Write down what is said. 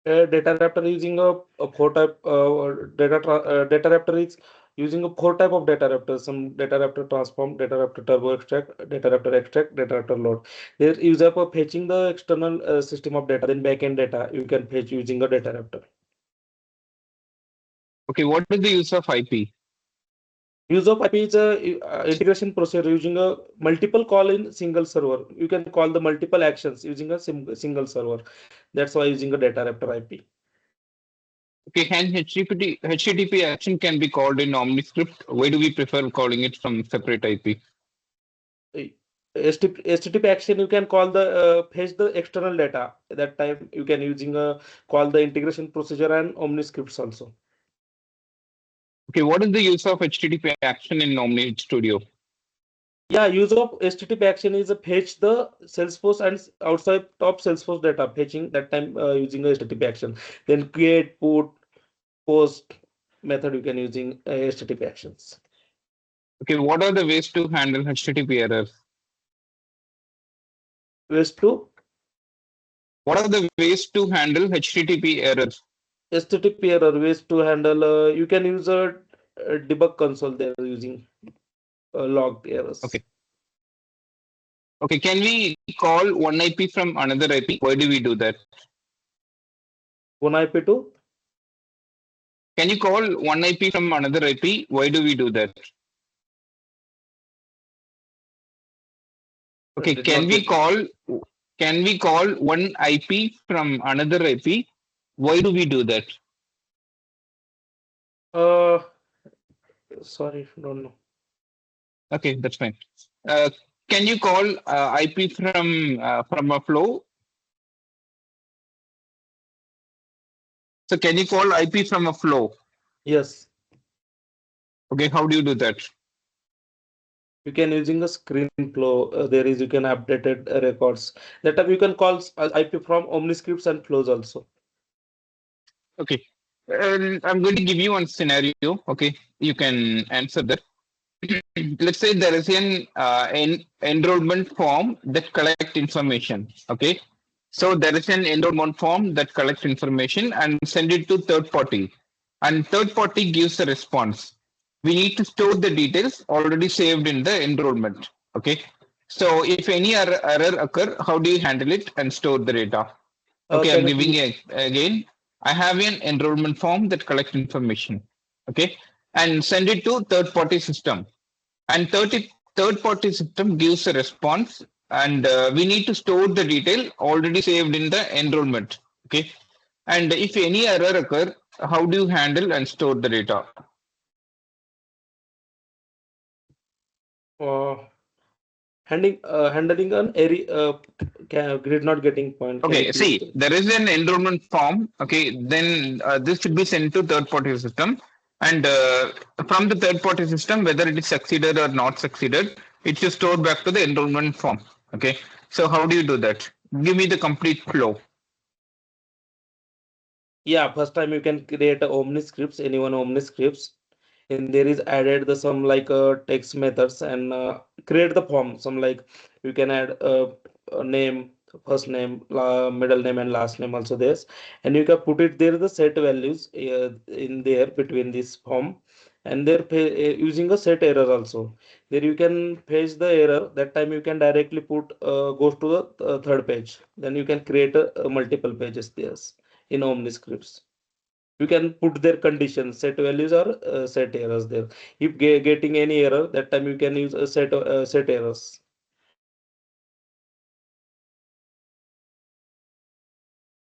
Data raptor using a four type data raptor is using a four type of data raptor. Some data raptor transform, data raptor turbo extract, data raptor load. There use up of fetching the external system of data, then backend data you can fetch using a data raptor. Okay, what is the use of IP? Use of IP is a integration procedure using a multiple call in single server. You can call the multiple actions using a single server. That's why using a data raptor IP. Okay, and HTTP action can be called in OmniScript. Why do we prefer calling it from separate IP? HTTP action you can call the fetch the external data. At that time you can using a call the integration procedure and OmniScripts also. Okay, what is the use of HTTP action in Omni Studio? Yeah, use of HTTP action is a fetch the Salesforce and outside top Salesforce data fetching that time using a HTTP action. Then create, put, post method you can using HTTP actions. Okay, what are the ways to handle HTTP errors? Ways to What are the ways to handle HTTP errors? HTTP error ways to handle you can use a debug console there using logged errors. Okay. Okay, can we call one IP from another IP? Why do we do that? One IP to Can you call one IP from another IP? Why do we do that? Okay, did not get can we call one IP from another IP? Why do we do that? uh sorry, don't know. Okay, that's fine. Uh, can you call IP from a flow? So can you call IP from a flow? Yes, Okay, how do you do that? you can using a screen flow. There is you can updated records. That time you can call IP from OmniScripts and flows also. Okay, I'm going to give you one scenario. Okay, you can answer that. Let's say there is an enrollment form that collect information. Okay, so there is an enrollment form that collects information and send it to third party, and third party gives a response. We need to store the details already saved in the enrollment. Okay, so if any error occur, how do you handle it and store the data? Okay, I'm Can giving you it again. I have an enrollment form that collects information. Okay, and send it to third party system, and third party system gives a response, and we need to store the detail already saved in the enrollment. Okay, and if any error occur, how do you handle and store the data? uh, handling an area grid not getting point. Can you Okay, please? see, there is an enrollment form. Okay, then this should be sent to third party system, and from the third party system, whether it is succeeded or not succeeded, it should store back to the enrollment form. Okay, so how do you do that? Give me the complete flow. Yeah, first time you can create a OmniScripts, anyone OmniScripts, and there is added the some like text methods and create the form. Some like you can add a name, first name, middle name, and last name also this, and you can put it there the set values in there between this form, and there using a set error also. There you can page the error. That time you can directly put goes to the third page. Then you can create a multiple pages there in OmniScripts. You can put their conditions, set values or set errors there. If getting any error, that time you can use a set errors.